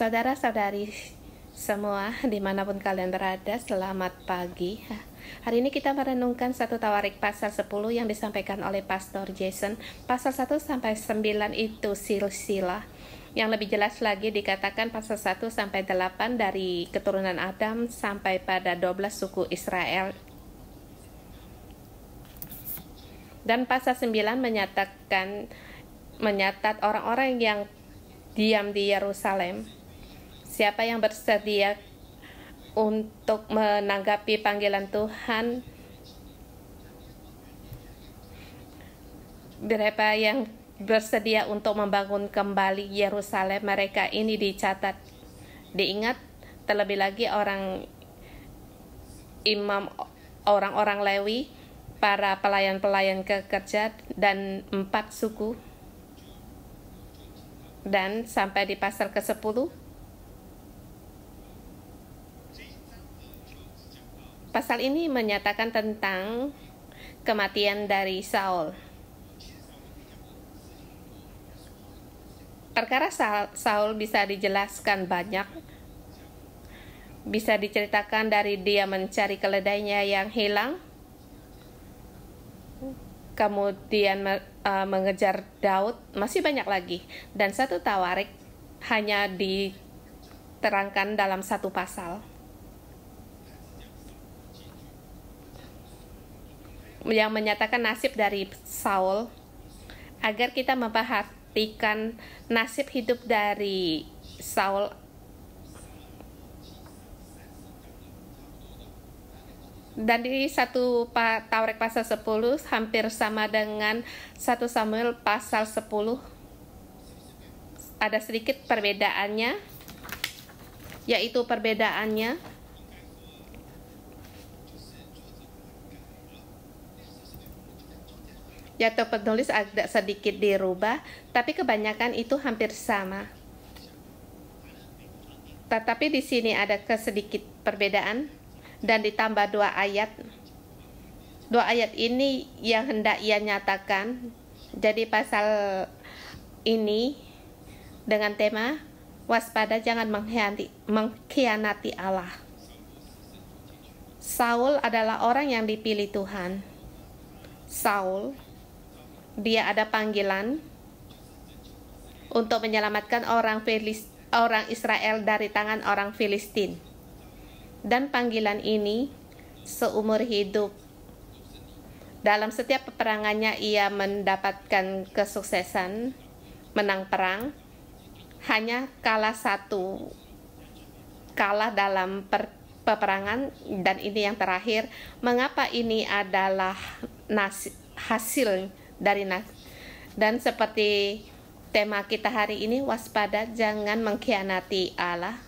Saudara-saudari semua, dimanapun kalian berada, selamat pagi. Hari ini kita merenungkan satu Tawarik pasal 10 yang disampaikan oleh Pastor Jason. Pasal 1-9 itu silsilah. Yang lebih jelas lagi dikatakan pasal 1-8 dari keturunan Adam sampai pada 12 suku Israel. Dan pasal 9 menyatat orang-orang yang diam di Yerusalem. Siapa yang bersedia untuk menanggapi panggilan Tuhan? Berapa yang bersedia untuk membangun kembali Yerusalem? Mereka ini dicatat, diingat, terlebih lagi orang imam, orang-orang Lewi, para pelayan-pelayan kerja, dan 4 suku. Dan sampai di pasal ke-10, pasal ini menyatakan tentang kematian dari Saul. Perkara Saul bisa dijelaskan banyak. Bisa diceritakan dari dia mencari keledainya yang hilang, kemudian mengejar Daud, masih banyak lagi. Dan satu Tawarik hanya diterangkan dalam satu pasal. Yang menyatakan nasib dari Saul, agar kita memperhatikan nasib hidup dari Saul. Dan di satu Tawarik pasal 10 hampir sama dengan 1 Samuel pasal 10. Ada sedikit perbedaannya, yaitu perbedaannya yaitu penulis agak sedikit dirubah, tapi kebanyakan itu hampir sama. Tetapi di sini ada sedikit perbedaan dan ditambah 2 ayat. 2 ayat ini yang hendak ia nyatakan. Jadi pasal ini dengan tema waspada, jangan mengkhianati Allah. Saul adalah orang yang dipilih Tuhan. Saul, dia ada panggilan untuk menyelamatkan orang Israel dari tangan orang Filistin. Dan panggilan ini seumur hidup. Dalam setiap peperangannya ia mendapatkan kesuksesan, menang perang. Hanya kalah dalam peperangan. Dan ini yang terakhir, mengapa ini adalah hasil dari dan seperti tema kita hari ini, waspada, jangan mengkhianati Allah.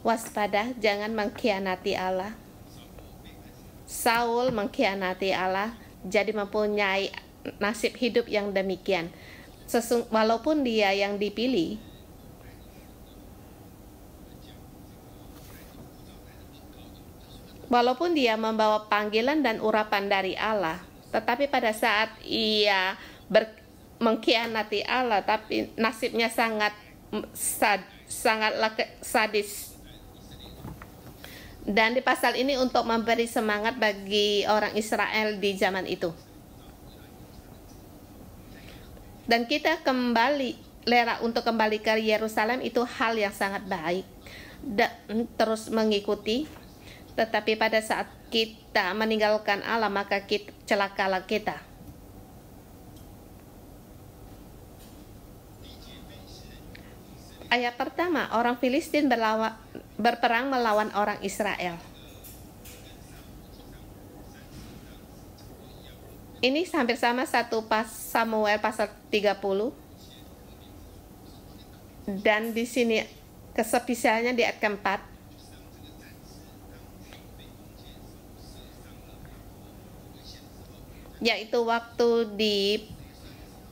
Waspada, jangan mengkhianati Allah. Saul mengkhianati Allah, jadi mempunyai nasib hidup yang demikian. Walaupun dia yang dipilih, walaupun dia membawa panggilan dan urapan dari Allah, tetapi pada saat ia mengkhianati Allah, tapi nasibnya sangat sadis. Dan di pasal ini untuk memberi semangat bagi orang Israel di zaman itu. Dan kita untuk kembali ke Yerusalem itu hal yang sangat baik. Dan terus mengikuti. Tetapi pada saat kita meninggalkan Allah, maka celakalah kita. Ayat pertama, orang Filistin berperang melawan orang Israel. Ini hampir sama 1 Samuel pasal 30. Dan di sini kesepisahannya di ayat keempat. Yaitu waktu di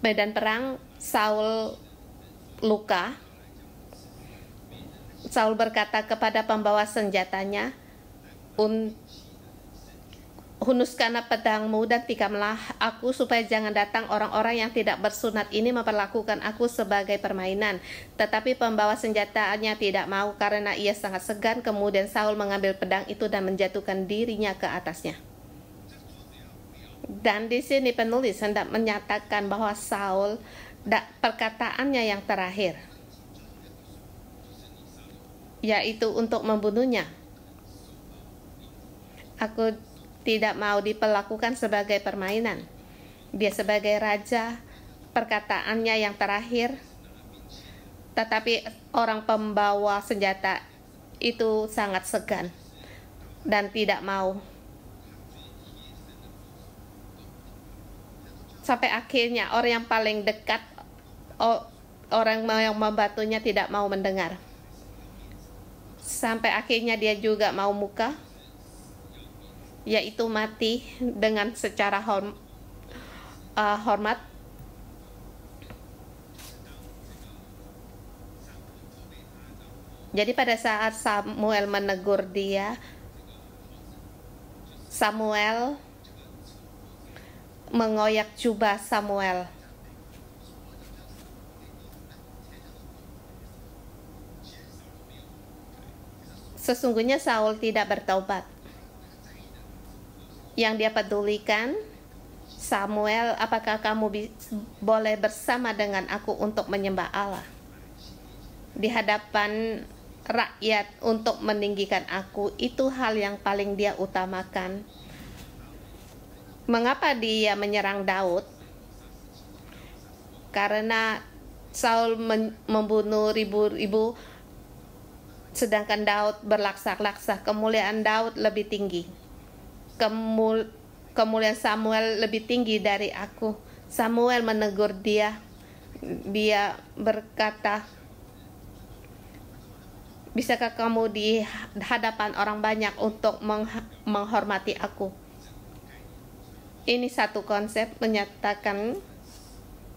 medan perang Saul luka. Saul berkata kepada pembawa senjatanya, hunuskanlah pedangmu dan tikamlah aku supaya jangan datang orang-orang yang tidak bersunat ini memperlakukan aku sebagai permainan. Tetapi pembawa senjatanya tidak mau karena ia sangat segan. Kemudian Saul mengambil pedang itu dan menjatuhkan dirinya ke atasnya. Dan di sini penulis hendak menyatakan bahwa Saul perkataannya yang terakhir, yaitu untuk membunuhnya. Aku tidak mau diperlakukan sebagai permainan. Dia sebagai raja, perkataannya yang terakhir. Tetapi orang pembawa senjata itu sangat segan dan tidak mau. Sampai akhirnya orang yang paling dekat, orang yang membantunya tidak mau mendengar. Sampai akhirnya dia juga mau muka, yaitu mati dengan secara hormat. Jadi pada saat Samuel menegur dia, Samuel mengoyak jubah Samuel. Sesungguhnya Saul tidak bertaubat. Yang dia pedulikan, Samuel, apakah kamu boleh bersama dengan aku untuk menyembah Allah di hadapan rakyat untuk meninggikan aku? Itu hal yang paling dia utamakan. Mengapa dia menyerang Daud? Karena Saul membunuh ribu-ribu, sedangkan Daud berlaksa-laksa. Kemuliaan Daud lebih tinggi, kemuliaan Samuel lebih tinggi dari aku. Samuel menegur dia. Dia berkata, bisakah kamu di hadapan orang banyak untuk menghormati aku? Ini satu konsep menyatakan,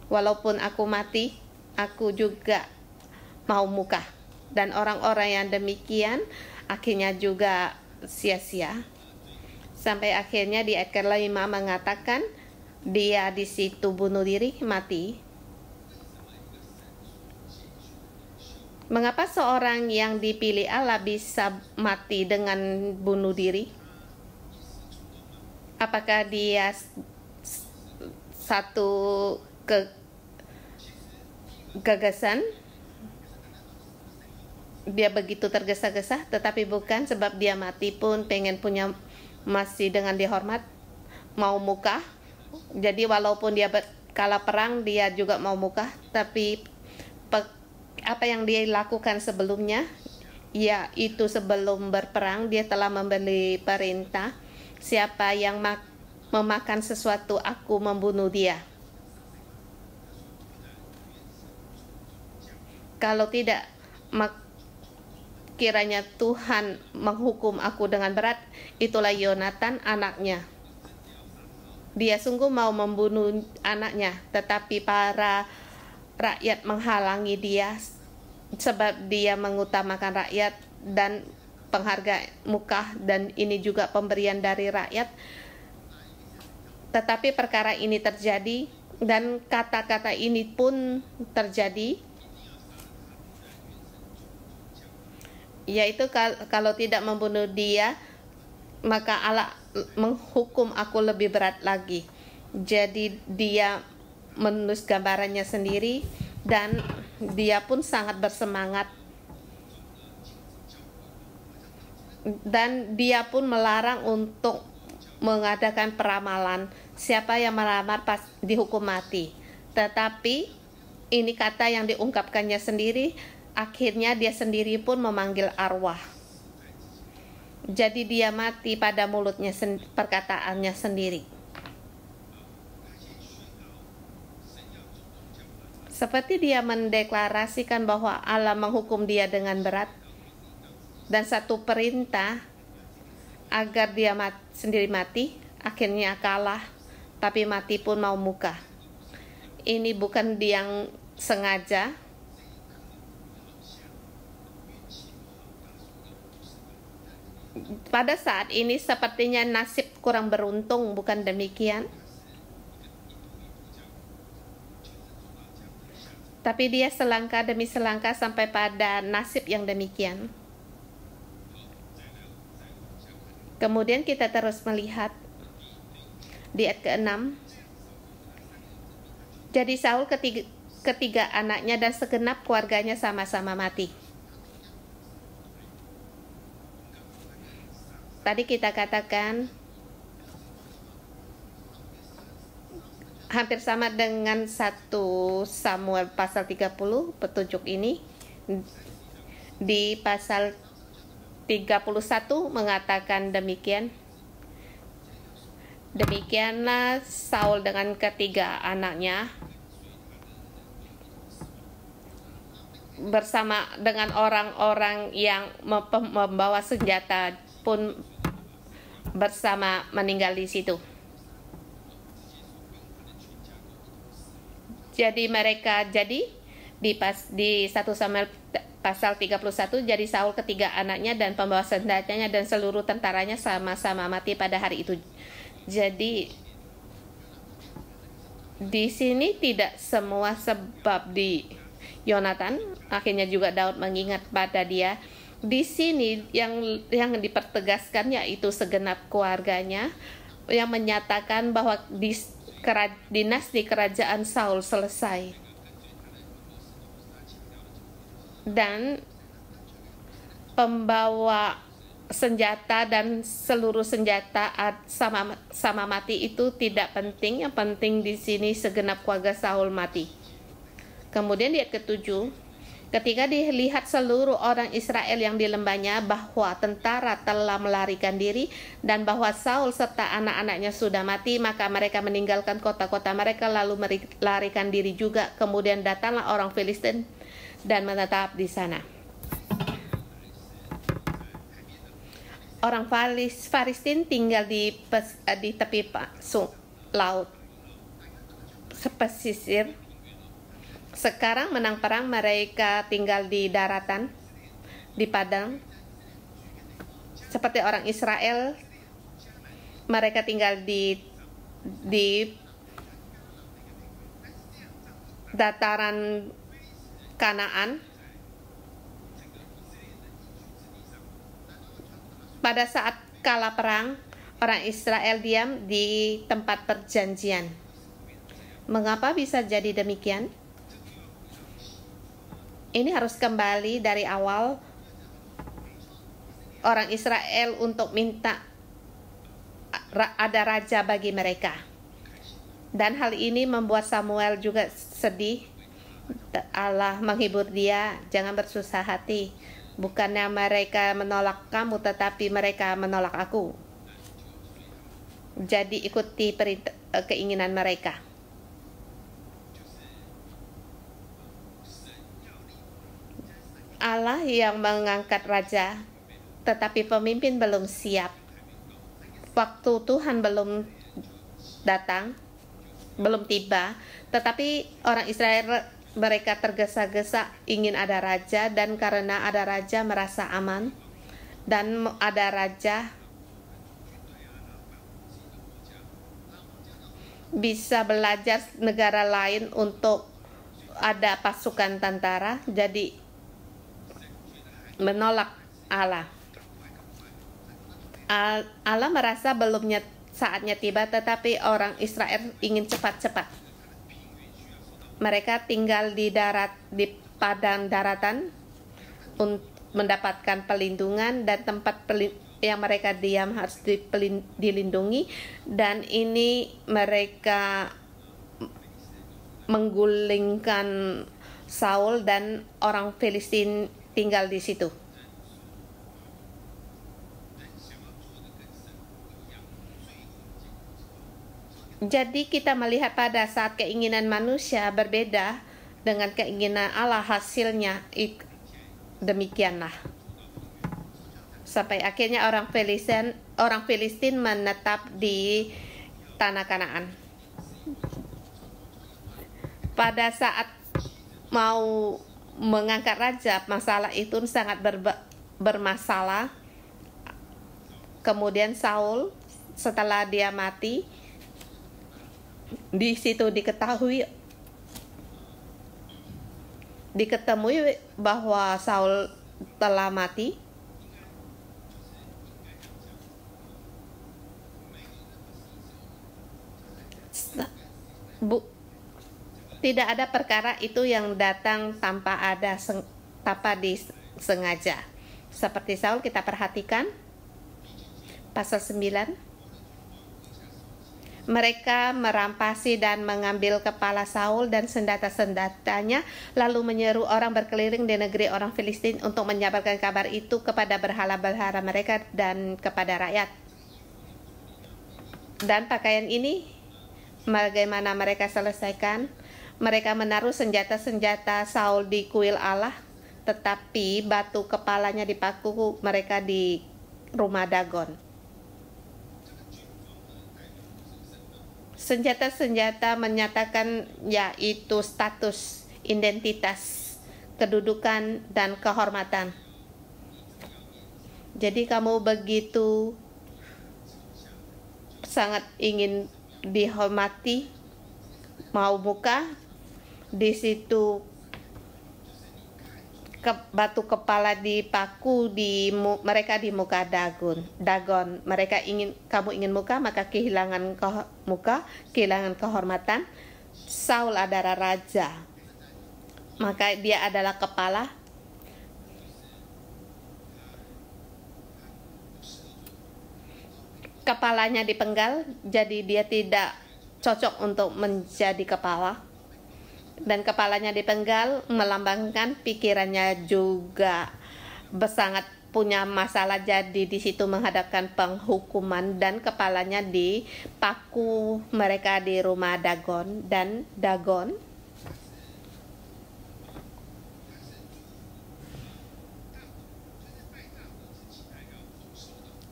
walaupun aku mati, aku juga mau muka. Dan orang-orang yang demikian akhirnya juga sia-sia. Sampai akhirnya di ayat ke-5 mengatakan dia di situ bunuh diri, mati. Mengapa seorang yang dipilih Allah bisa mati dengan bunuh diri? Apakah dia satu gagasan? Dia begitu tergesa-gesa, tetapi bukan, sebab dia mati pun pengen punya, masih dengan dihormat, mau muka. Jadi walaupun dia kalah perang, dia juga mau muka. Tapi apa yang dia lakukan sebelumnya, yaitu sebelum berperang, dia telah memberi perintah, siapa yang memakan sesuatu, aku membunuh dia. Kalau tidak, kiranya Tuhan menghukum aku dengan berat. Itulah Yonatan, anaknya. Dia sungguh mau membunuh anaknya, tetapi para rakyat menghalangi dia, sebab dia mengutamakan rakyat dan penghargaan muka, dan ini juga pemberian dari rakyat. Tetapi perkara ini terjadi, dan kata-kata ini pun terjadi, yaitu kalau tidak membunuh dia, maka Allah menghukum aku lebih berat lagi. Jadi dia menulis gambarannya sendiri, dan dia pun sangat bersemangat, dan dia pun melarang untuk mengadakan peramalan. Siapa yang melamar pas dihukum mati. Tetapi ini kata yang diungkapkannya sendiri. Akhirnya dia sendiri pun memanggil arwah. Jadi dia mati pada mulutnya, perkataannya sendiri. Seperti dia mendeklarasikan bahwa Allah menghukum dia dengan berat, dan satu perintah agar dia sendiri mati. Akhirnya kalah, tapi mati pun mau muka. Ini bukan dia yang sengaja. pada saat ini sepertinya nasib kurang beruntung, bukan demikian? Tapi dia selangkah demi selangkah sampai pada nasib yang demikian. Kemudian kita terus melihat di ayat ke-6. Jadi Saul ketiga anaknya dan segenap keluarganya sama-sama mati. Tadi kita katakan hampir sama dengan 1 Samuel pasal 30, petunjuk ini di pasal 31 mengatakan demikian. Demikianlah Saul dengan ketiga anaknya bersama dengan orang-orang yang membawa senjata pun bersama meninggal di situ. Jadi mereka di 1 Samuel pasal 31, jadi Saul ketiga anaknya dan pembawa senjatanya dan seluruh tentaranya sama-sama mati pada hari itu. Jadi di sini tidak semua sebab di Yonatan, akhirnya juga Daud mengingat pada dia. Di sini yang dipertegaskan yaitu segenap keluarganya, yang menyatakan bahwa dinasti kerajaan Saul selesai. Dan pembawa senjata dan seluruh senjata sama mati itu tidak penting. Yang penting di sini segenap keluarga Saul mati. Kemudian di ayat ke-7, ketika dilihat seluruh orang Israel yang di lembahnya bahwa tentara telah melarikan diri dan bahwa Saul serta anak-anaknya sudah mati, maka mereka meninggalkan kota-kota mereka lalu melarikan diri juga. Kemudian datanglah orang Filistin dan menetap di sana. Orang Filistin tinggal di tepi laut pesisir. Sekarang menang perang, mereka tinggal di daratan, di padang. Seperti orang Israel, mereka tinggal di dataran Kanaan. Pada saat kala perang, orang Israel diam di tempat perjanjian. Mengapa bisa jadi demikian? Ini harus kembali dari awal orang Israel untuk minta ada raja bagi mereka. Dan hal ini membuat Samuel juga sedih. Allah menghibur dia, jangan bersusah hati. Bukannya mereka menolak kamu, tetapi mereka menolak aku. Jadi ikuti keinginan mereka. Allah yang mengangkat raja, tetapi pemimpin belum siap. Waktu Tuhan belum datang, belum tiba, tetapi orang Israel mereka tergesa-gesa ingin ada raja, dan karena ada raja merasa aman, dan ada raja bisa belajar negara lain untuk ada pasukan tentara, jadi menolak Allah. Allah merasa belumnya saatnya tiba, tetapi orang Israel ingin cepat-cepat. Mereka tinggal di padang daratan untuk mendapatkan pelindungan, dan tempat yang mereka diam harus dilindungi, dan ini mereka menggulingkan Saul dan orang Filistin tinggal di situ. Jadi kita melihat pada saat keinginan manusia berbeda dengan keinginan Allah, hasilnya demikianlah. Sampai akhirnya orang Filistin menetap di tanah Kanaan. Pada saat mau mengangkat raja, masalah itu sangat bermasalah. Kemudian Saul setelah dia mati, di situ diketahui bahwa Saul telah mati. Tidak ada perkara itu yang datang tanpa disengaja. Seperti Saul, kita perhatikan pasal 9. Mereka merampasi dan mengambil kepala Saul dan senjata-senjatanya, lalu menyeru orang berkeliling di negeri orang Filistin untuk menyabarkan kabar itu kepada berhala-berhala mereka dan kepada rakyat. Dan pakaian ini, bagaimana mereka selesaikan? Mereka menaruh senjata-senjata Saul di kuil Allah, tetapi batu kepalanya dipaku mereka di rumah Dagon. Senjata-senjata menyatakan yaitu status, identitas, kedudukan, dan kehormatan. Jadi kamu begitu sangat ingin dihormati, mau muka, di situ batu kepala dipaku mereka di muka Dagon. Kamu ingin muka, maka kehilangan muka, kehilangan kehormatan. Saul adalah raja, maka dia adalah kepala. Kepalanya dipenggal, jadi dia tidak cocok untuk menjadi kepala. Dan kepalanya dipenggal melambangkan pikirannya juga sangat punya masalah, jadi di situ menghadapkan penghukuman, dan kepalanya dipaku mereka di rumah Dagon. Dan Dagon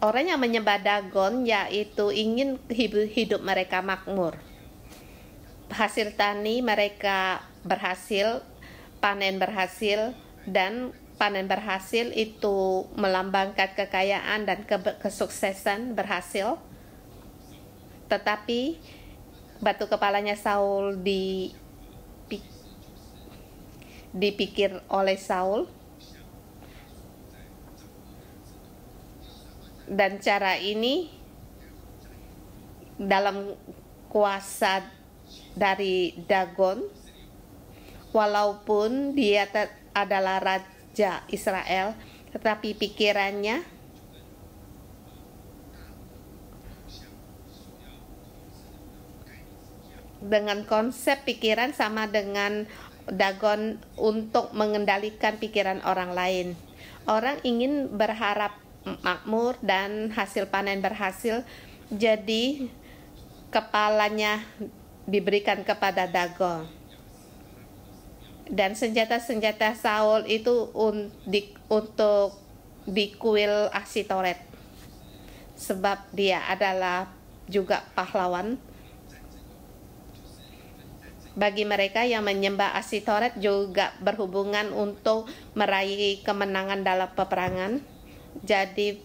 orang yang menyembah Dagon, yaitu ingin hidup mereka makmur. Hasil tani mereka berhasil, panen berhasil, dan panen berhasil itu melambangkan kekayaan dan kesuksesan berhasil. Tetapi batu kepalanya Saul dipikir oleh Saul, dan cara ini dalam kuasa dari Dagon, walaupun dia adalah raja Israel, tetapi pikirannya dengan konsep pikiran sama dengan Dagon untuk mengendalikan pikiran orang lain. Orang ingin berharap makmur dan hasil panen berhasil, jadi kepalanya diberikan kepada Dagon. Dan senjata-senjata Saul itu untuk di kuil Asitoret, sebab dia adalah juga pahlawan. Bagi mereka yang menyembah Asitoret juga berhubungan untuk meraih kemenangan dalam peperangan. Jadi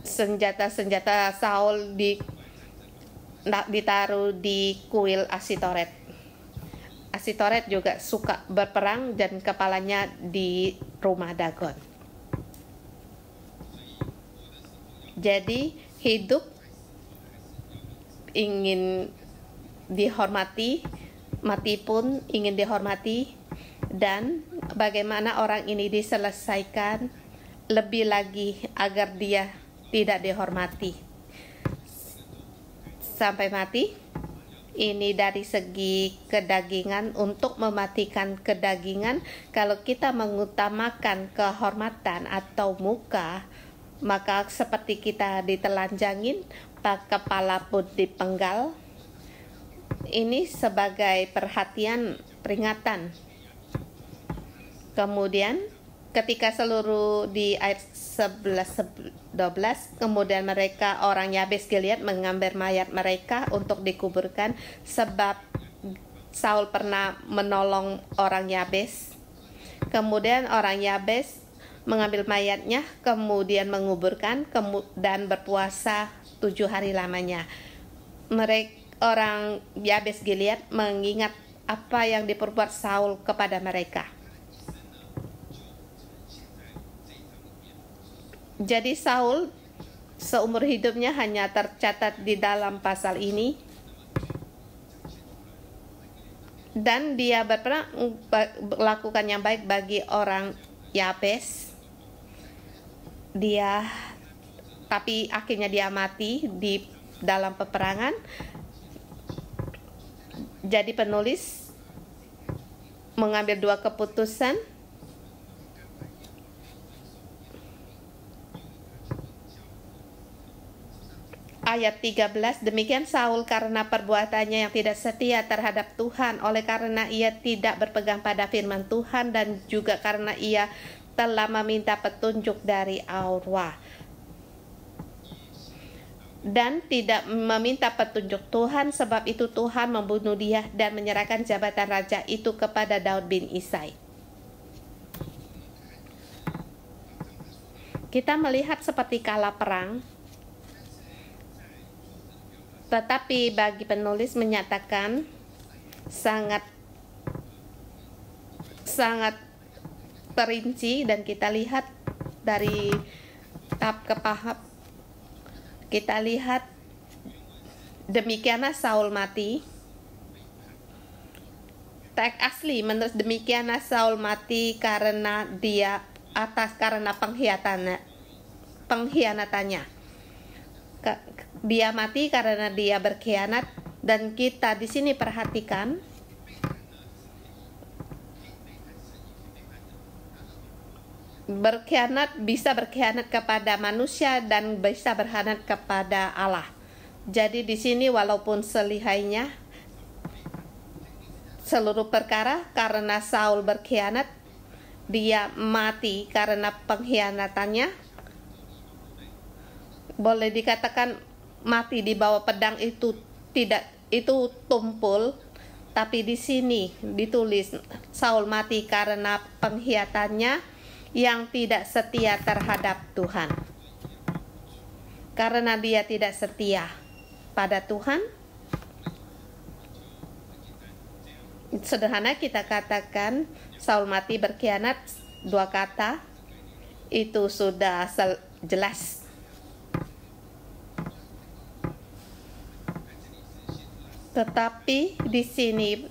senjata-senjata Saul ditaruh di kuil Asitoret. Asitoret juga suka berperang dan kepalanya di rumah Dagon. Jadi hidup ingin dihormati, mati pun ingin dihormati, dan bagaimana orang ini diselesaikan lebih lagi agar dia tidak dihormati sampai mati. Ini dari segi kedagingan. Untuk mematikan kedagingan, kalau kita mengutamakan kehormatan atau muka, maka seperti kita ditelanjangin, kepala pun dipenggal. Ini sebagai perhatian, peringatan. Kemudian ketika seluruh di ayat 11-12, kemudian mereka orang Yabes Gilead mengambil mayat mereka untuk dikuburkan, sebab Saul pernah menolong orang Yabes. Kemudian orang Yabes mengambil mayatnya, kemudian menguburkan, dan berpuasa 7 hari lamanya. Mereka orang Yabes Gilead mengingat apa yang diperbuat Saul kepada mereka. Jadi Saul seumur hidupnya hanya tercatat di dalam pasal ini, dan dia berperang melakukan yang baik bagi orang Yabes. Tapi akhirnya dia mati di dalam peperangan. Jadi penulis mengambil 2 keputusan. Ayat 13, demikian Saul karena perbuatannya yang tidak setia terhadap Tuhan, oleh karena ia tidak berpegang pada firman Tuhan, dan juga karena ia telah meminta petunjuk dari Allah dan tidak meminta petunjuk Tuhan, sebab itu Tuhan membunuh dia dan menyerahkan jabatan raja itu kepada Daud bin Isai. Kita melihat seperti kala perang, tetapi bagi penulis menyatakan sangat perinci, dan kita lihat dari tahap ke tahap. Kita lihat demikianlah Saul mati. Teks asli menurut demikianlah Saul mati karena pengkhianatannya. Dia mati karena dia berkhianat, dan kita di sini perhatikan bisa berkhianat kepada manusia dan bisa berkhianat kepada Allah. Jadi di sini walaupun selihainya seluruh perkara karena Saul berkhianat, dia mati karena pengkhianatannya. Boleh dikatakan mati di bawah pedang itu tumpul, tapi di sini ditulis Saul mati karena pengkhianatannya yang tidak setia terhadap Tuhan. Karena dia tidak setia pada Tuhan, sederhana kita katakan Saul mati berkhianat, 2 kata itu sudah jelas. Tetapi di sini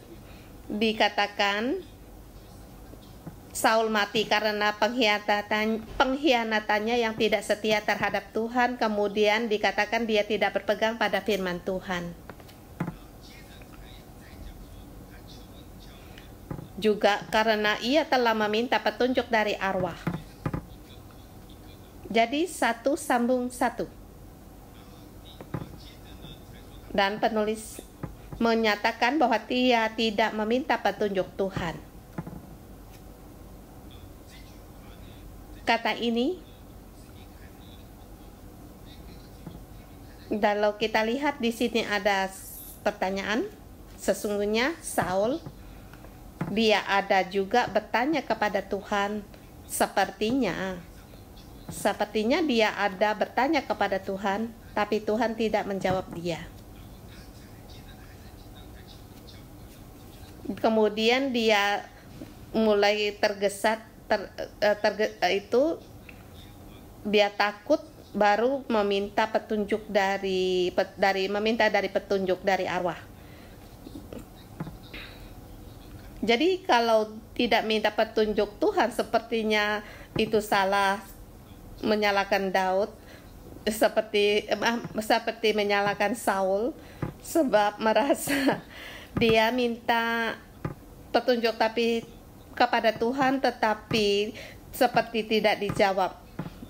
dikatakan Saul mati karena pengkhianatannya yang tidak setia terhadap Tuhan. Kemudian dikatakan dia tidak berpegang pada firman Tuhan. Juga karena ia telah meminta petunjuk dari arwah. Jadi 1 sambung 1. Dan penulis menyatakan bahwa dia tidak meminta petunjuk Tuhan. Kata ini, kalau kita lihat di sini ada pertanyaan, sesungguhnya Saul dia ada juga bertanya kepada Tuhan, sepertinya dia ada bertanya kepada Tuhan, tapi Tuhan tidak menjawab dia. Kemudian dia mulai tergesa dia takut, baru meminta petunjuk dari petunjuk dari arwah. Jadi kalau tidak minta petunjuk Tuhan, sepertinya itu salah menyalahkan Daud, seperti menyalahkan Saul, sebab merasa dia minta petunjuk kepada Tuhan, tetapi seperti tidak dijawab.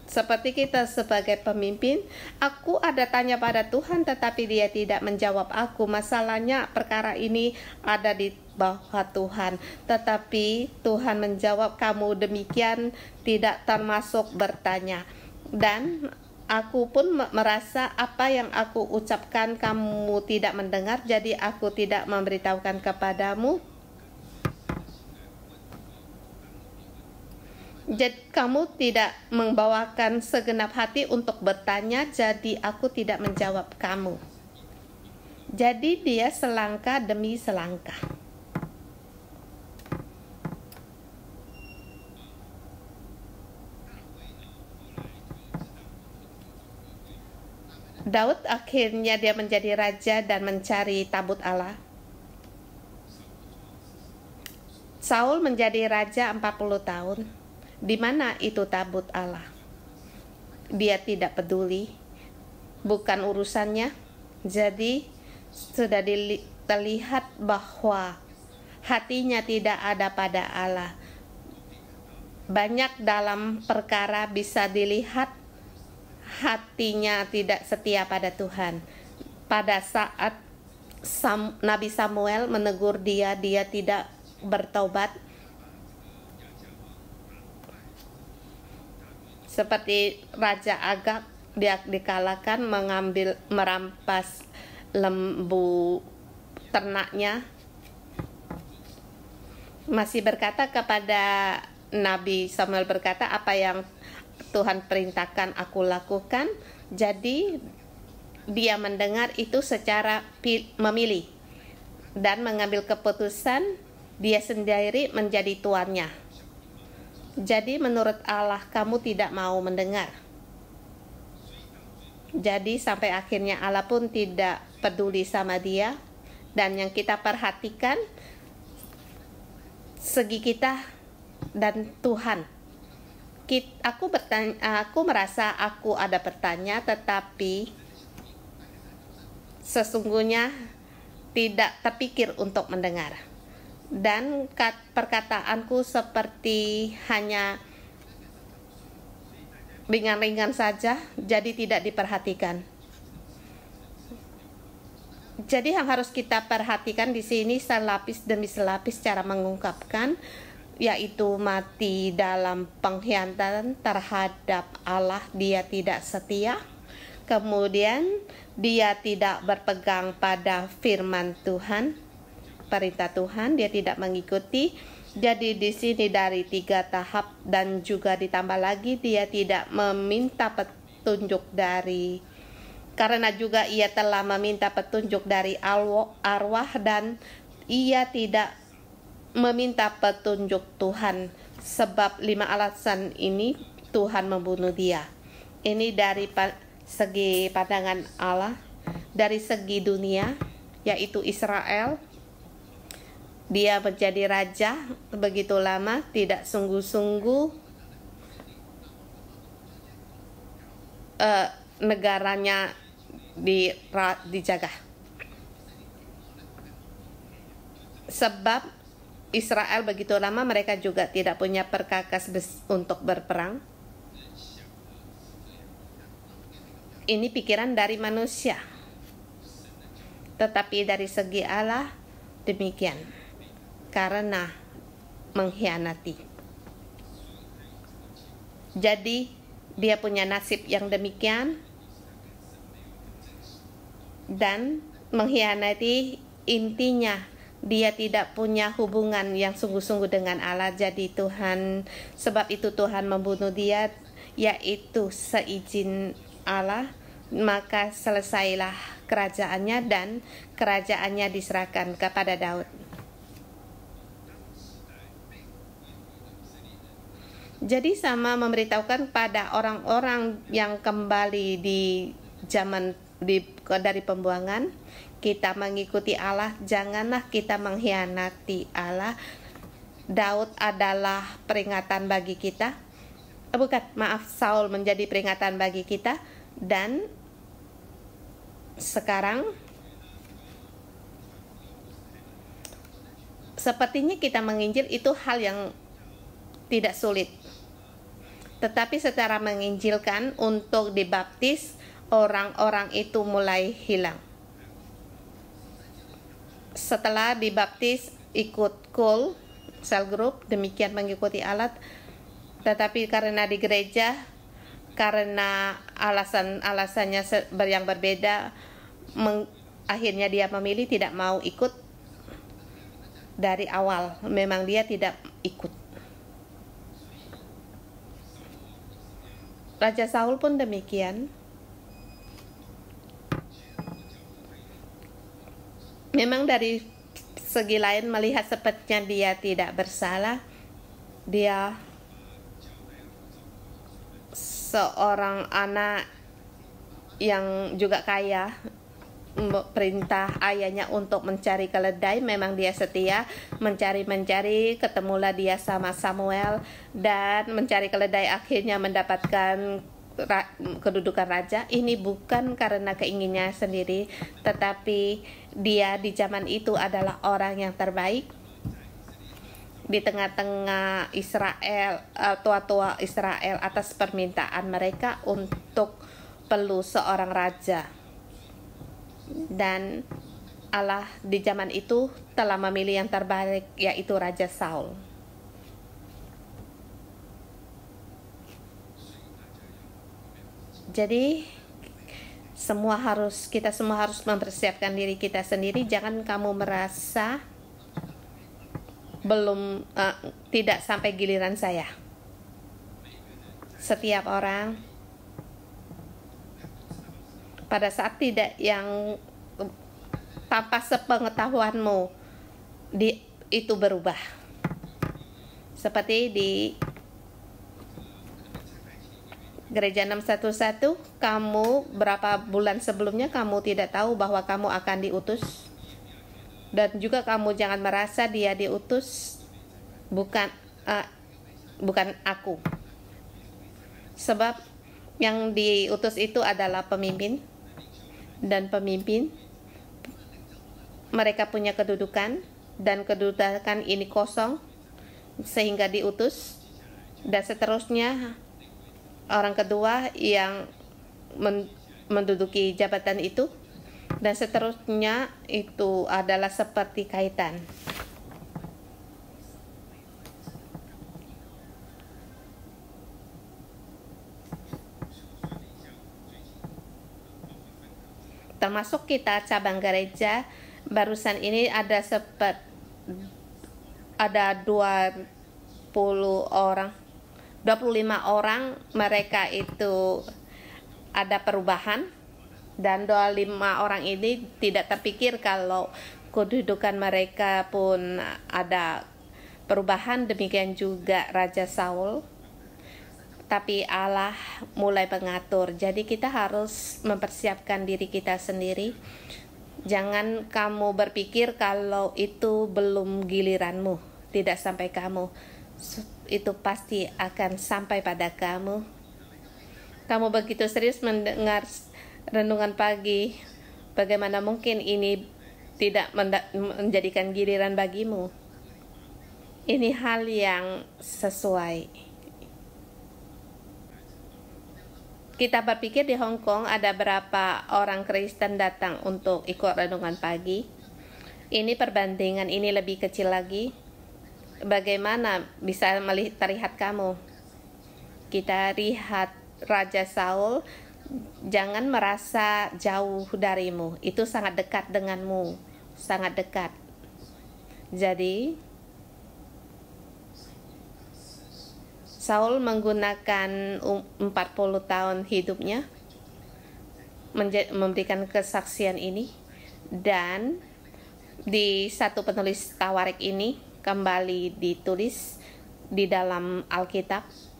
Seperti kita sebagai pemimpin, aku ada tanya pada Tuhan, tetapi dia tidak menjawab aku. Masalahnya perkara ini ada di bawah Tuhan, tetapi Tuhan menjawab, kamu demikian tidak termasuk bertanya. Dan aku pun merasa apa yang aku ucapkan kamu tidak mendengar, jadi aku tidak memberitahukan kepadamu. Jadi kamu tidak membawakan segenap hati untuk bertanya, jadi aku tidak menjawab kamu. Jadi dia selangkah demi selangkah. Daud akhirnya dia menjadi raja dan mencari tabut Allah. Saul menjadi raja 40 tahun. Di mana itu tabut Allah? Dia tidak peduli, bukan urusannya. Jadi sudah terlihat bahwa hatinya tidak ada pada Allah. Banyak dalam perkara bisa dilihat hatinya tidak setia pada Tuhan. Pada saat Nabi Samuel menegur dia tidak bertobat. Seperti Raja Agag, dia dikalahkan, merampas lembu ternaknya. Masih berkata kepada Nabi Samuel, berkata, apa yang Tuhan perintahkan aku lakukan. Jadi dia mendengar itu secara memilih dan mengambil keputusan dia sendiri menjadi tuannya. Jadi menurut Allah kamu tidak mau mendengar. Jadi sampai akhirnya Allah pun tidak peduli sama dia. Dan yang kita perhatikan segi kita dan Tuhan. Aku merasa aku ada bertanya, tetapi sesungguhnya tidak terpikir untuk mendengar. Dan perkataanku seperti hanya ringan-ringan saja, jadi tidak diperhatikan. Jadi yang harus kita perhatikan di sini selapis demi selapis cara mengungkapkan, yaitu mati dalam pengkhianatan terhadap Allah, dia tidak setia. Kemudian dia tidak berpegang pada firman Tuhan, perintah Tuhan, dia tidak mengikuti. Jadi di sini dari 3 tahap, dan juga ditambah lagi dia tidak meminta petunjuk dari, karena juga ia telah meminta petunjuk dari arwah, dan ia tidak meminta petunjuk Tuhan. Sebab 5 alasan ini Tuhan membunuh dia. Ini dari segi pandangan Allah. Dari segi dunia, yaitu Israel, dia menjadi raja begitu lama, tidak sungguh-sungguh negaranya dijaga. Sebab Israel begitu lama, mereka juga tidak punya perkakas untuk berperang. Ini pikiran dari manusia, tetapi dari segi Allah demikian. Karena mengkhianati, jadi dia punya nasib yang demikian. Dan mengkhianati intinya dia tidak punya hubungan yang sungguh-sungguh dengan Allah. Jadi sebab itu Tuhan membunuh dia, yaitu seizin Allah. Maka selesailah kerajaannya, dan kerajaannya diserahkan kepada Daud. Jadi sama memberitahukan pada orang-orang yang kembali di zaman dari pembuangan, kita mengikuti Allah, janganlah kita mengkhianati Allah. Daud adalah peringatan bagi kita. Saul menjadi peringatan bagi kita. Dan sekarang sepertinya kita menginjil itu hal yang tidak sulit. Tetapi secara menginjilkan untuk dibaptis, orang-orang itu mulai hilang. Setelah dibaptis ikut cell group, demikian mengikuti alat. Tetapi karena di gereja, karena alasannya yang berbeda, akhirnya dia memilih tidak mau ikut dari awal. Memang dia tidak ikut. Raja Saul pun demikian. Memang dari segi lain melihat sepertinya dia tidak bersalah. Dia seorang anak yang juga kaya, perintah ayahnya untuk mencari keledai. Memang dia setia mencari, ketemulah dia sama Samuel dan mencari keledai, akhirnya mendapatkan kedudukan raja. Ini bukan karena keinginannya sendiri, tetapi dia di zaman itu adalah orang yang terbaik di tengah-tengah Israel, tua-tua Israel, atas permintaan mereka untuk perlu seorang raja. Dan Allah di zaman itu telah memilih yang terbaik, yaitu Raja Saul. Jadi kita semua harus mempersiapkan diri kita sendiri. Jangan kamu merasa belum tidak sampai giliran saya. Setiap orang pada saat tidak yang tanpa sepengetahuanmu itu berubah. Seperti di Gereja 611, kamu berapa bulan sebelumnya kamu tidak tahu bahwa kamu akan diutus. Dan juga kamu jangan merasa dia diutus, bukan aku. Sebab yang diutus itu adalah pemimpin, dan pemimpin mereka punya kedudukan, dan kedudukan ini kosong sehingga diutus. Dan seterusnya orang kedua yang menduduki jabatan itu, dan seterusnya itu adalah seperti kaitan. Termasuk kita cabang gereja barusan ini ada 25 orang, mereka itu ada perubahan. Dan 25 orang ini tidak terpikir kalau kedudukan mereka pun ada perubahan. Demikian juga Raja Saul. Tapi Allah mulai mengatur. Jadi kita harus mempersiapkan diri kita sendiri. Jangan kamu berpikir kalau itu belum giliranmu. Tidak sampai kamu. Itu pasti akan sampai pada kamu. Kamu begitu serius mendengar renungan pagi, bagaimana mungkin ini tidak menjadikan giliran bagimu? Ini hal yang sesuai. Kita berpikir di Hong Kong ada berapa orang Kristen datang untuk ikut renungan pagi. Ini perbandingan ini lebih kecil lagi. Bagaimana bisa terlihat kamu? Kita lihat Raja Saul. Jangan merasa jauh darimu, itu sangat dekat denganmu, sangat dekat. Jadi Saul menggunakan 40 tahun hidupnya memberikan kesaksian ini, dan di satu penulis Tawarik ini kembali ditulis di dalam Alkitab.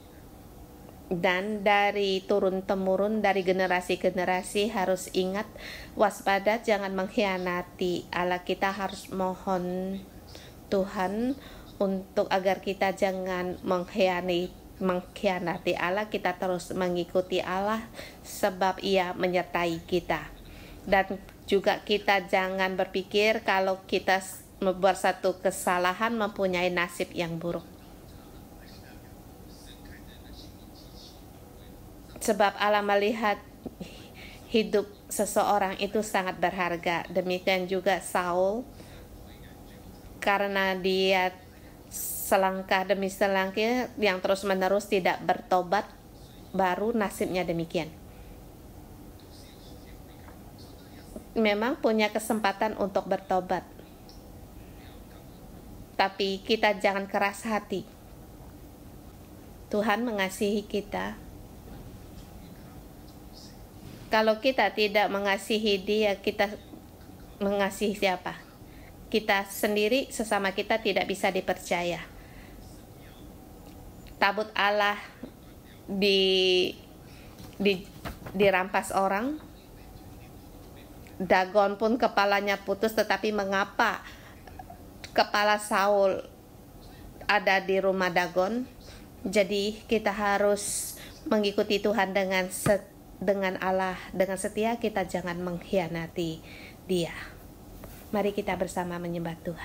Dan dari turun-temurun, dari generasi-generasi harus ingat, waspada, jangan mengkhianati Allah. Kita harus mohon Tuhan untuk agar kita jangan mengkhianati Allah. Kita terus mengikuti Allah sebab Ia menyertai kita. Dan juga kita jangan berpikir kalau kita membuat satu kesalahan mempunyai nasib yang buruk. Sebab Allah melihat hidup seseorang itu sangat berharga. Demikian juga Saul, karena dia selangkah demi selangkah yang terus-menerus tidak bertobat, baru nasibnya demikian. Memang punya kesempatan untuk bertobat, tapi kita jangan keras hati. Tuhan mengasihi kita. Kalau kita tidak mengasihi dia, kita mengasihi siapa? Kita sendiri, sesama kita tidak bisa dipercaya. Tabut Allah dirampas orang, Dagon pun kepalanya putus, tetapi mengapa kepala Saul ada di rumah Dagon? Jadi kita harus mengikuti Tuhan dengan Allah dengan setia, kita jangan mengkhianati dia. Mari kita bersama menyembah Tuhan.